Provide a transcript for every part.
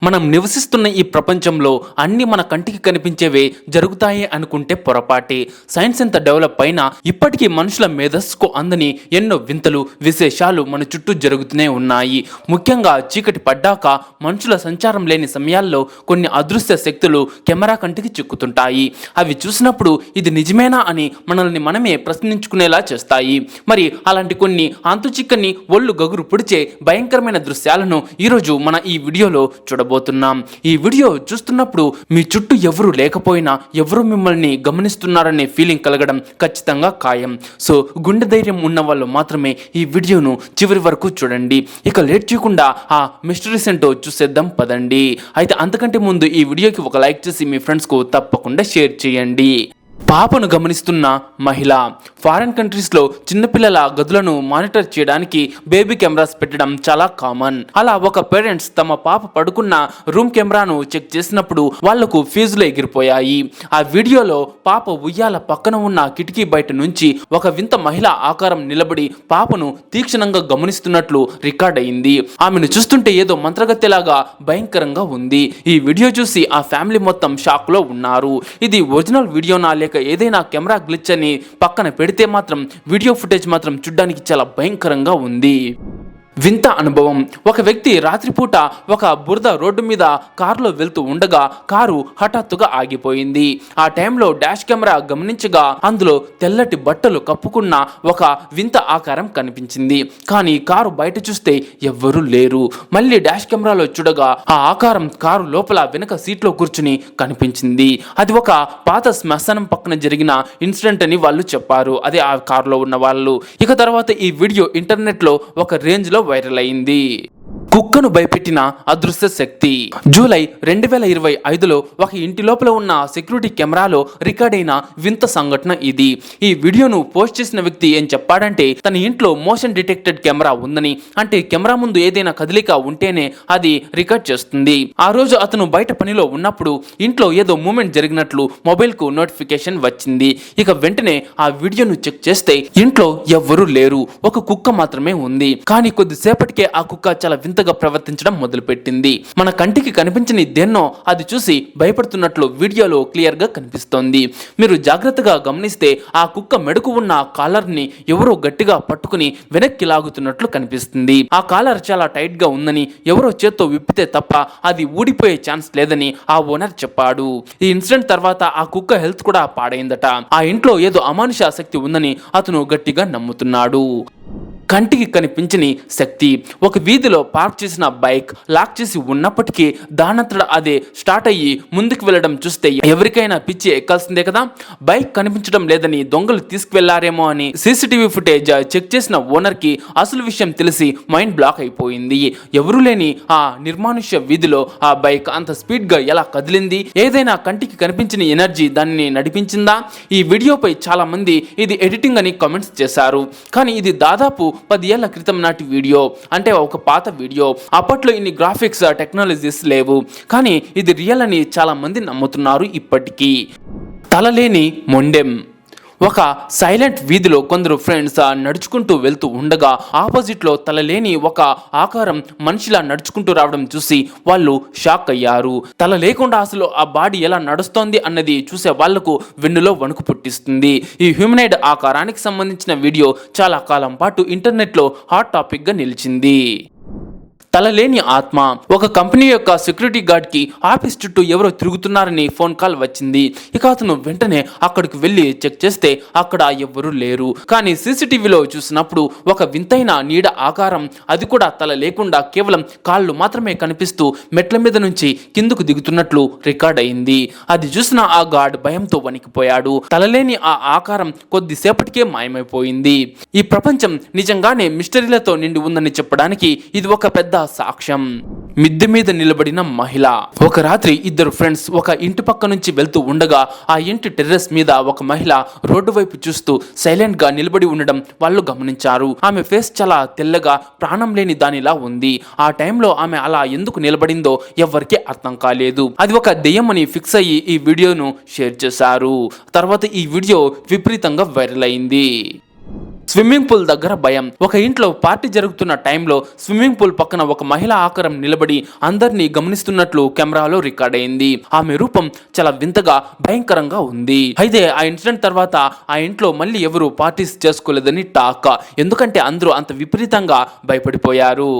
మనం నివసిస్తున్న ఈ ప్రపంచంలో అన్ని మన కంటికి కనిపించేవే జరుగుతాయి అనుకుంటే పొరపాటే. సైన్స్ ఎంత డెవలప్ అయినా ఇప్పటికీ మనుషుల మేధస్సుకు అందని ఎన్నో వింతలు విశేషాలు మన చుట్టూ జరుగుతూనే ఉన్నాయి. ముఖ్యంగా చీకటి పడ్డాక మనుషుల సంచారం లేని సమయాల్లో కొన్ని అదృశ్య శక్తులు కెమెరా కంటికి చిక్కుతుంటాయి. అవి చూసినప్పుడు ఇది నిజమేనా అని మనల్ని మనమే ప్రశ్నించుకునేలా చేస్తాయి. మరి అలాంటి కొన్ని అంతుచిక్కని ఒళ్ళు గగురు పుడిచే భయంకరమైన దృశ్యాలను ఈరోజు మన ఈ వీడియోలో చూడబోతున్నాం. ఈ వీడియో చూస్తున్నప్పుడు మీ చుట్టూ ఎవరు లేకపోయినా ఎవరు మిమ్మల్ని గమనిస్తున్నారనే ఫీలింగ్ కలగడం ఖచ్చితంగా ఖాయం. సో గుండె ధైర్యం ఉన్న వాళ్ళు మాత్రమే ఈ వీడియోను చివరి వరకు చూడండి. ఇక లేట్ చేయకుండా ఆ మిస్టరీస్ ఏంటో చూసేద్దాం పదండి. అయితే అంతకంటే ముందు ఈ వీడియోకి ఒక లైక్ చేసి మీ ఫ్రెండ్స్కు తప్పకుండా షేర్ చేయండి. పాపను గమనిస్తున్న మహిళ. ఫారెన్ కంట్రీస్లో చిన్నపిల్లల గదులను మానిటర్ చేయడానికి బేబీ కెమెరాస్ పెట్టడం చాలా కామన్. అలా ఒక పేరెంట్స్ తమ పాప పడుకున్న రూమ్ కెమెరాను చెక్ చేసినప్పుడు వాళ్లకు ఫీజులు ఎగిరిపోయాయి. ఆ వీడియోలో పాప ఉయ్యాల పక్కన ఉన్న కిటికీ బయట నుంచి ఒక వింత మహిళ ఆకారం నిలబడి పాపను తీక్షణంగా గమనిస్తున్నట్లు రికార్డ్ అయింది. ఆమెను చూస్తుంటే ఏదో మంత్రగత్తెలాగా భయంకరంగా ఉంది. ఈ వీడియో చూసి ఆ ఫ్యామిలీ మొత్తం షాక్ లో ఉన్నారు. ఇది ఒరిజినల్ వీడియోనా లేక ఏదైనా కెమెరా గ్లిచ్ అని పక్కన పెడితే మాత్రం వీడియో ఫుటేజ్ మాత్రం చూడ్డానికి చాలా భయంకరంగా ఉంది. వింత అనుభవం. ఒక వ్యక్తి రాత్రిపూట ఒక బురద రోడ్డు మీద కారులో వెళ్తూ ఉండగా కారు హఠాత్తుగా ఆగిపోయింది. ఆ టైంలో డాష్ కెమెరా గమనించగా అందులో తెల్లటి బట్టలు కప్పుకున్న ఒక వింత ఆకారం కనిపించింది. కానీ కారు బయట చూస్తే ఎవ్వరూ లేరు. మళ్ళీ డాష్ కెమెరాలో చూడగా ఆ ఆకారం కారు లోపల వెనక సీట్లో కూర్చుని కనిపించింది. అది ఒక పాత శ్మశానం పక్కన జరిగిన ఇన్సిడెంట్ అని వాళ్ళు చెప్పారు. అదే ఆ కారులో ఉన్న వాళ్ళు. ఇక తర్వాత ఈ వీడియో ఇంటర్నెట్ లో ఒక రేంజ్ లో వైరల్ అయింది. కుక్కను భయపెట్టిన అదృశ్య శక్తి. జూలై 2025లో ఒక ఇంటి లోపల ఉన్న సెక్యూరిటీ కెమెరాలో రికార్డ్ అయిన వింత సంఘటన ఇది. ఈ వీడియోను పోస్ట్ చేసిన వ్యక్తి ఏం చెప్పాడంటే తన ఇంట్లో మోషన్ డిటెక్టెడ్ కెమెరా ఉందని, అంటే కెమెరా ముందు ఏదైనా కదలిక ఉంటేనే అది రికార్డ్ చేస్తుంది. ఆ రోజు అతను బయట పనిలో ఉన్నప్పుడు ఇంట్లో ఏదో మూమెంట్ జరిగినట్లు మొబైల్ కు నోటిఫికేషన్ వచ్చింది. ఇక వెంటనే ఆ వీడియోను చెక్ చేస్తే ఇంట్లో ఎవ్వరూ లేరు. ఒక కుక్క మాత్రమే ఉంది. కానీ కొద్దిసేపటికే ఆ కుక్క చాలా వింతగా ప్రవర్తించడం మొదలుపెట్టింది. మన కంటికి కనిపించని దేన్నో అది చూసి భయపడుతున్నట్లు వీడియోలో క్లియర్ గా కనిపిస్తోంది. మీరు జాగ్రత్తగా గమనిస్తే ఆ కుక్క మెడకు ఉన్న కాలర్ ని ఎవరో గట్టిగా పట్టుకుని వెనక్కి లాగుతున్నట్లు కనిపిస్తుంది. ఆ కాలర్ చాలా టైట్ గా ఉందని, ఎవరో చేత్తో విప్పితే తప్ప అది ఊడిపోయే ఛాన్స్ లేదని ఆ ఓనర్ చెప్పాడు. ఈ ఇన్సిడెంట్ తర్వాత ఆ కుక్క హెల్త్ కూడా పాడైందట. ఆ ఇంట్లో ఏదో అమానుష శక్తి ఉందని అతను గట్టిగా నమ్ముతున్నాడు. కంటికి కనిపించని శక్తి. ఒక వీధిలో పార్క్ చేసిన బైక్ లాక్ చేసి ఉన్నప్పటికీ దానంతట అదే స్టార్ట్ అయ్యి ముందుకు వెళ్ళడం చూస్తే ఎవరికైనా పిచ్చి ఎక్కాల్సిందే కదా. బైక్ కనిపించడం లేదని దొంగలు తీసుకువెళ్లారేమో అని సీసీటీవీ ఫుటేజ్ చెక్ చేసిన ఓనర్ కి అసలు విషయం తెలిసి మైండ్ బ్లాక్ అయిపోయింది. ఎవరూ లేని ఆ నిర్మానుష్య వీధిలో ఆ బైక్ అంత స్పీడ్ గా ఎలా కదిలింది? ఏదైనా కంటికి కనిపించని ఎనర్జీ దానిని నడిపించిందా? ఈ వీడియోపై చాలా మంది ఇది ఎడిటింగ్ అని కామెంట్స్ చేశారు. కానీ ఇది దాదాపు 10 ఏళ్ల క్రితం నాటి వీడియో, అంటే ఒక పాత వీడియో. అప్పట్లో ఇన్ని గ్రాఫిక్స్ టెక్నాలజీస్ లేవు. కానీ ఇది రియల్ అని చాలా మంది నమ్ముతున్నారు ఇప్పటికీ. తలలేని మొండెం. ఒక సైలెంట్ వీధిలో కొందరు ఫ్రెండ్స్ నడుచుకుంటూ వెళ్తూ ఉండగా ఆపోజిట్ లో తలలేని ఒక ఆకారం మనిషిలా నడుచుకుంటూ రావడం చూసి వాళ్ళు షాక్ అయ్యారు. తల లేకుండా అసలు ఆ బాడీ ఎలా నడుస్తోంది అన్నది చూసే వాళ్లకు వెన్నులో వణుకు పుట్టిస్తుంది. ఈ హ్యూమనైడ్ ఆకారానికి సంబంధించిన వీడియో చాలా కాలం పాటు ఇంటర్నెట్ లో హాట్ టాపిక్ గా నిలిచింది. తలలేని ఆత్మ. ఒక కంపెనీ యొక్క సెక్యూరిటీ గార్డ్ కి ఆఫీస్ చుట్టూ ఎవరో తిరుగుతున్నారని ఫోన్ కాల్ వచ్చింది. ఇక అతను వెంటనే అక్కడికి వెళ్లి చెక్ చేస్తే అక్కడ ఎవ్వరూ లేరు. కానీ సీసీటీవీలో చూసినప్పుడు ఒక వింతైన నీడ ఆకారం, అది కూడా తల లేకుండా కేవలం కాళ్ళు మాత్రమే కనిపిస్తూ మెట్ల మీద నుంచి కిందకు దిగుతున్నట్లు రికార్డ్ అయింది. అది చూసిన ఆ గార్డ్ భయంతో వణికిపోయాడు. తలలేని ఆ ఆకారం కొద్దిసేపటికే మాయమైపోయింది. ఈ ప్రపంచం నిజంగానే మిస్టరీలతో నిండి ఉందని చెప్పడానికి ఇది ఒక పెద్ద సాక్ష్యం. మిద్దె మీద నిలబడిన మహిళ. ఒక రాత్రి ఇద్దరు ఫ్రెండ్స్ ఒక ఇంటి పక్క నుంచి వెళ్తూ ఉండగా ఆ ఇంటి టెర్రస్ మీద ఒక మహిళ రోడ్డు వైపు చూస్తూ సైలెంట్ గా నిలబడి ఉండడం వాళ్ళు గమనించారు. ఆమె ఫేస్ చాలా తెల్లగా ప్రాణం లేని దానిలా ఉంది. ఆ టైంలో ఆమె అలా ఎందుకు నిలబడిందో ఎవ్వరికీ అర్థం కాలేదు. అది ఒక దెయ్యం అని ఫిక్స్ అయ్యి ఈ వీడియోను షేర్ చేశారు. తర్వాత ఈ వీడియో విపరీతంగా వైరల్ అయింది. స్విమ్మింగ్ పూల్ దగ్గర భయం. ఒక ఇంట్లో పార్టీ జరుగుతున్న టైంలో స్విమ్మింగ్ పూల్ పక్కన ఒక మహిళా ఆకారం నిలబడి అందరినీ గమనిస్తున్నట్లు కెమెరాలో రికార్డ్ అయింది. ఆమె రూపం చాలా వింతగా భయంకరంగా ఉంది. అయితే ఆ ఇన్సిడెంట్ తర్వాత ఆ ఇంట్లో మళ్ళీ ఎవరు పార్టీస్ చేసుకోలేదని టాక్. ఎందుకంటే అందరూ అంత విపరీతంగా భయపడిపోయారు.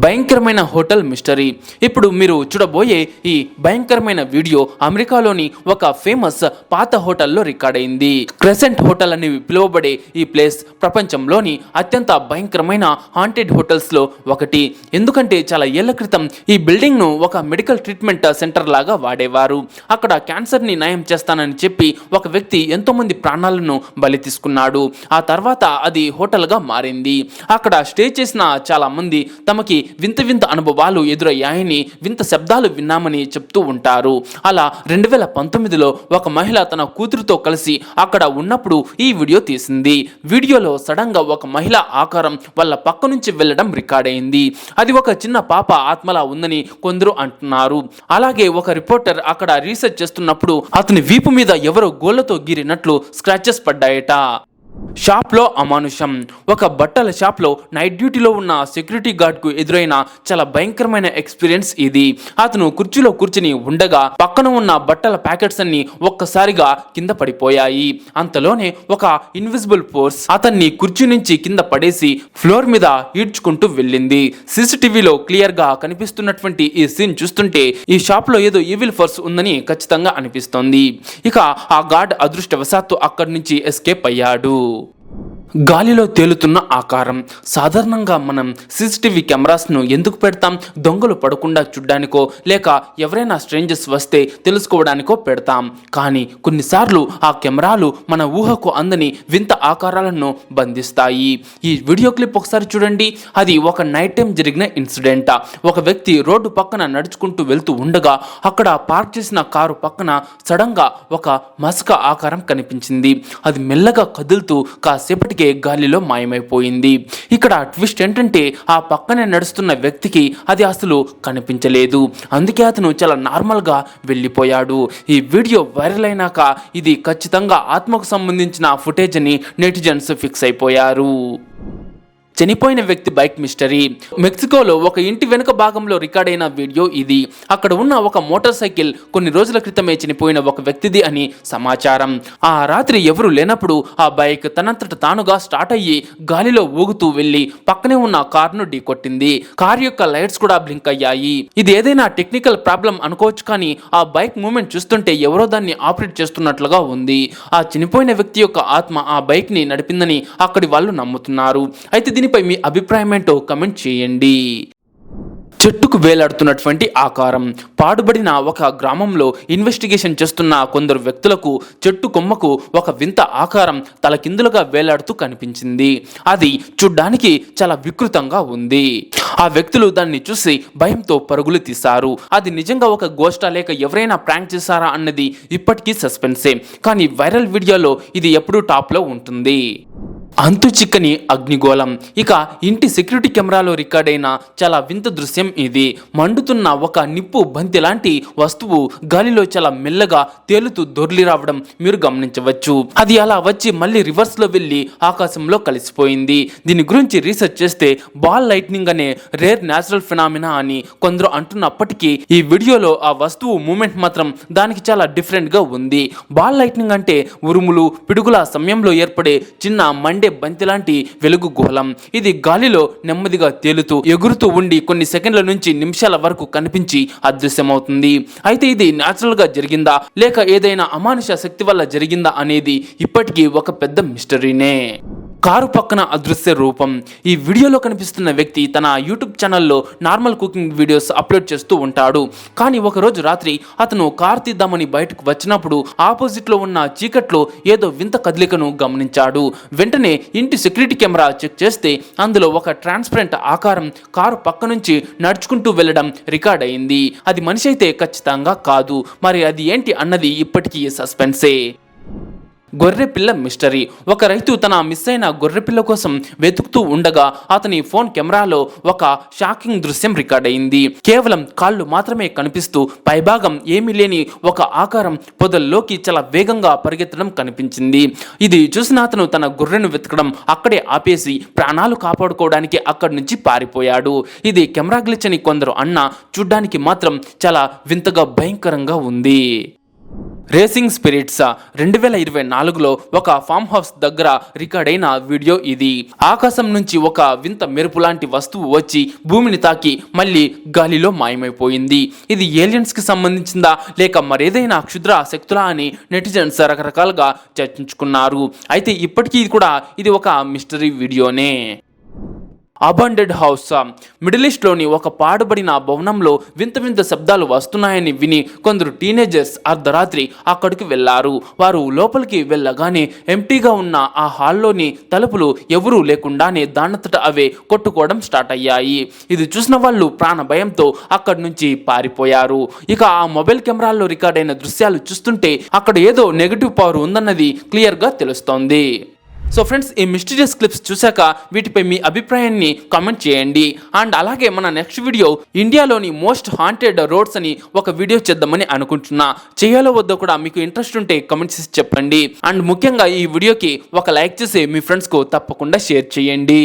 భయంకరమైన హోటల్ మిస్టరీ. ఇప్పుడు మీరు చూడబోయే ఈ భయంకరమైన వీడియో అమెరికాలోని ఒక ఫేమస్ పాత హోటల్లో రికార్డ్ అయింది. క్రెసెంట్ హోటల్ అని పిలువబడే ఈ ప్లేస్ ప్రపంచంలోని అత్యంత భయంకరమైన హాంటెడ్ హోటల్స్ లో ఒకటి. ఎందుకంటే చాలా ఏళ్ల క్రితం ఈ బిల్డింగ్ ను ఒక మెడికల్ ట్రీట్మెంట్ సెంటర్ లాగా వాడేవారు. అక్కడ క్యాన్సర్ ని నయం చేస్తానని చెప్పి ఒక వ్యక్తి ఎంతో మంది ప్రాణాలను బలి తీసుకున్నాడు. ఆ తర్వాత అది హోటల్ గా మారింది. అక్కడ స్టే చేసిన చాలా మంది తమకి వింత వింత అనుభవాలు ఎదురయ్యాయని, వింత శబ్దాలు విన్నామని చెప్తూ ఉంటారు. అలా 2019లో ఒక మహిళ తన కూతురుతో కలిసి అక్కడ ఉన్నప్పుడు ఈ వీడియో తీసింది. వీడియోలో సడన్ గా ఒక మహిళ ఆకారం వాళ్ళ పక్క నుంచి వెళ్లడం రికార్డ్ అయింది. అది ఒక చిన్న పాప ఆత్మలా ఉందని కొందరు అంటున్నారు. అలాగే ఒక రిపోర్టర్ అక్కడ రీసెర్చ్ చేస్తున్నప్పుడు అతని వీపు మీద ఎవరో గోళ్లతో గీరినట్లు స్క్రాచెస్ పడ్డాయట. షాప్లో అమానుషం. ఒక బట్టల షాప్లో నైట్ డ్యూటీలో ఉన్న సెక్యూరిటీ గార్డ్కు ఎదురైన చాలా భయంకరమైన ఎక్స్పీరియన్స్ ఇది. అతను కుర్చీలో కూర్చుని ఉండగా పక్కన ఉన్న బట్టల ప్యాకెట్స్ అన్ని ఒక్కసారిగా కింద పడిపోయాయి. అంతలోనే ఒక ఇన్విజిబుల్ ఫోర్స్ అతన్ని కుర్చీ నుంచి కింద పడేసి ఫ్లోర్ మీద ఈడ్చుకుంటూ వెళ్ళింది. సీసీటీవీలో క్లియర్ గా కనిపిస్తున్నటువంటి ఈ సీన్ చూస్తుంటే ఈ షాప్ లో ఏదో ఈవిల్ ఫోర్స్ ఉందని ఖచ్చితంగా అనిపిస్తోంది. ఇక ఆ గార్డ్ అదృష్టవశాత్తు అక్కడి నుంచి ఎస్కేప్ అయ్యాడు. గాలిలో తేలుతున్న ఆకారం. సాధారణంగా మనం సీసీటీవీ కెమెరాస్ను ఎందుకు పెడతాం? దొంగలు పడకుండా చూడ్డానికో లేక ఎవరైనా స్ట్రేంజర్స్ వస్తే తెలుసుకోవడానికో పెడతాం. కానీ కొన్నిసార్లు ఆ కెమెరాలు మన ఊహకు అందని వింత ఆకారాలను బంధిస్తాయి. ఈ వీడియో క్లిప్ ఒకసారి చూడండి. అది ఒక నైట్ టైం జరిగిన ఇన్సిడెంట్. ఒక వ్యక్తి రోడ్డు పక్కన నడుచుకుంటూ వెళ్తూ ఉండగా అక్కడ పార్క్ చేసిన కారు పక్కన సడన్ గా ఒక మసక ఆకారం కనిపించింది. అది మెల్లగా కదులుతూ కాసేపటికి గాలిలో మాయమైపోయింది. ఇక్కడ ట్విస్ట్ ఏంటంటే ఆ పక్కనే నడుస్తున్న వ్యక్తికి అది అసలు కనిపించలేదు. అందుకే అతను చాలా నార్మల్ గా వెళ్ళిపోయాడు. ఈ వీడియో వైరల్ అయినాక ఇది ఖచ్చితంగా ఆత్మకు సంబంధించిన ఫుటేజ్ అని నెటిజన్స్ ఫిక్స్ అయిపోయారు. చనిపోయిన వ్యక్తి బైక్ మిస్టరీ. మెక్సికోలో ఒక ఇంటి వెనుక భాగంలో రికార్డ్ అయిన వీడియో ఇది. అక్కడ ఉన్న ఒక మోటార్ సైకిల్ కొన్ని రోజుల క్రితమే చనిపోయిన ఒక వ్యక్తిది అని సమాచారం. ఆ రాత్రి ఎవరు లేనప్పుడు ఆ బైక్ తనంతట తానుగా స్టార్ట్ అయ్యి గాలిలో ఊగుతూ వెళ్లి పక్కనే ఉన్న కారును ఢీకొట్టింది. కార్ యొక్క లైట్స్ కూడా బ్లింక్ అయ్యాయి. ఇది ఏదైనా టెక్నికల్ ప్రాబ్లం అనుకోవచ్చు, కానీ ఆ బైక్ మూమెంట్ చూస్తుంటే ఎవరో దాన్ని ఆపరేట్ చేస్తున్నట్లుగా ఉంది. ఆ చనిపోయిన వ్యక్తి యొక్క ఆత్మ ఆ బైక్ ని నడిపిందని అక్కడి వాళ్ళు నమ్ముతున్నారు. అయితే దీనిపై మీ అభిప్రాయం ఏంటో కమెంట్ చేయండి. చెట్టుకు వేలాడుతున్నటువంటి ఆకారం. పాడుబడిన ఒక గ్రామంలో ఇన్వెస్టిగేషన్ చేస్తున్న కొందరు వ్యక్తులకు చెట్టు కొమ్మకు ఒక వింత ఆకారం తలకిందులుగా వేలాడుతూ కనిపించింది. అది చూడ్డానికి చాలా వికృతంగా ఉంది. ఆ వ్యక్తులు దాన్ని చూసి భయంతో పరుగులు తీశారు. అది నిజంగా ఒక గోస్టా లేక ఎవరైనా ప్రాంక్ చేశారా అన్నది ఇప్పటికీ సస్పెన్సే. కానీ వైరల్ వీడియోలో ఇది ఎప్పుడూ టాప్ లో ఉంటుంది. అంతు చిక్కని అగ్నిగోళం. ఇక ఇంటి సెక్యూరిటీ కెమెరాలో రికార్డ్ అయిన చాలా వింత దృశ్యం ఇది. మండుతున్న ఒక నిప్పు బంతి లాంటి వస్తువు గాలిలో చాలా మెల్లగా తేలుతూ దొర్లి రావడం మీరు గమనించవచ్చు. అది అలా వచ్చి మళ్ళీ రివర్స్ లో వెళ్లి ఆకాశంలో కలిసిపోయింది. దీని గురించి రీసెర్చ్ చేస్తే బాల్ లైట్నింగ్ అనే రేర్ న్యాచురల్ ఫినామినా అని కొందరు అంటున్నప్పటికీ ఈ వీడియోలో ఆ వస్తువు మూమెంట్ మాత్రం దానికి చాలా డిఫరెంట్ గా ఉంది. బాల్ లైట్నింగ్ అంటే ఉరుములు పిడుగుల సమయంలో ఏర్పడే చిన్న మండే బంతి లాంటి వెలుగు గోళం. ఇది గాలిలో నెమ్మదిగా తేలుతూ ఎగురుతూ ఉండి కొన్ని సెకండ్ల నుంచి నిమిషాల వరకు కనిపించి అదృశ్యమవుతుంది. అయితే ఇది న్యాచురల్ గా జరిగిందా లేక ఏదైనా అమానుష శక్తి వల్ల జరిగిందా అనేది ఇప్పటికీ ఒక పెద్ద మిస్టరీనే. కారు పక్కన అదృశ్య రూపం. ఈ వీడియోలో కనిపిస్తున్న వ్యక్తి తన యూట్యూబ్ ఛానల్లో నార్మల్ కుకింగ్ వీడియోస్ అప్లోడ్ చేస్తూ ఉంటాడు. కానీ ఒకరోజు రాత్రి అతను కారు తీద్దామని బయటకు వచ్చినప్పుడు ఆపోజిట్ లో ఉన్న చీకట్లో ఏదో వింత కదలికను గమనించాడు. వెంటనే ఇంటి సెక్యూరిటీ కెమెరా చెక్ చేస్తే అందులో ఒక ట్రాన్స్పరెంట్ ఆకారం కారు పక్క నుంచి నడుచుకుంటూ వెళ్లడం రికార్డ్ అయింది. అది మనిషి అయితే ఖచ్చితంగా కాదు. మరి అది ఏంటి అన్నది ఇప్పటికీ సస్పెన్సే. గొర్రెపిల్ల మిస్టరీ. ఒక రైతు తన మిస్ అయిన గొర్రెపిల్ల కోసం వెతుకుతూ ఉండగా అతని ఫోన్ కెమెరాలో ఒక షాకింగ్ దృశ్యం రికార్డ్ అయింది. కేవలం కాళ్ళు మాత్రమే కనిపిస్తూ పైభాగం ఏమీ లేని ఒక ఆకారం పొదల్లోకి చాలా వేగంగా పరిగెత్తడం కనిపించింది. ఇది చూసిన అతను తన గొర్రెను వెతకడం అక్కడే ఆపేసి ప్రాణాలు కాపాడుకోవడానికి అక్కడి నుంచి పారిపోయాడు. ఇది కెమెరా గ్లిచ్ అని కొందరు అన్నా చూడ్డానికి మాత్రం చాలా వింతగా భయంకరంగా ఉంది. రేసింగ్ స్పిరిట్స్ 2024లో ఒక ఫామ్ హౌస్ దగ్గర రికార్డ్ అయిన వీడియో ఇది. ఆకాశం నుంచి ఒక వింత మెరుపు లాంటి వస్తువు వచ్చి భూమిని తాకి మళ్ళీ గాలిలో మాయమైపోయింది. ఇది ఏలియన్స్ కి సంబంధించిందా లేక మరేదైనా క్షుద్ర శక్తులా అని నెటిజన్స్ రకరకాలుగా చర్చించుకున్నారు. అయితే ఇప్పటికీ కూడా ఇది ఒక మిస్టరీ వీడియోనే. Abandoned house. మిడిల్ ఈస్ట్లోని ఒక పాడుబడిన భవనంలో వింత వింత శబ్దాలు వస్తున్నాయని విని కొందరు టీనేజర్స్ అర్ధరాత్రి అక్కడికి వెళ్లారు. వారు లోపలికి వెళ్ళగానే ఎంటీగా ఉన్న ఆ హాల్లోని తలుపులు ఎవరూ లేకుండానే దానంతట అవే కొట్టుకోవడం స్టార్ట్ అయ్యాయి. ఇది చూసిన వాళ్ళు ప్రాణ భయంతో అక్కడి నుంచి పారిపోయారు. ఇక ఆ మొబైల్ కెమెరాల్లో రికార్డ్ అయిన దృశ్యాలు చూస్తుంటే అక్కడ ఏదో నెగటివ్ పవర్ ఉందన్నది క్లియర్గా తెలుస్తోంది. సో ఫ్రెండ్స్, ఈ మిస్టీరియస్ క్లిప్స్ చూశాక వీటిపై మీ అభిప్రాయాన్ని కామెంట్ చేయండి. అండ్ అలాగే మన నెక్స్ట్ వీడియో ఇండియాలోని మోస్ట్ హాంటెడ్ రోడ్స్ అని ఒక వీడియో చేద్దామని అనుకుంటున్నా. చేయాలో వద్దో కూడా మీకు ఇంట్రెస్ట్ ఉంటే కామెంట్ చేసి చెప్పండి. అండ్ ముఖ్యంగా ఈ వీడియోకి ఒక లైక్ చేసి మీ ఫ్రెండ్స్కు తప్పకుండా షేర్ చేయండి.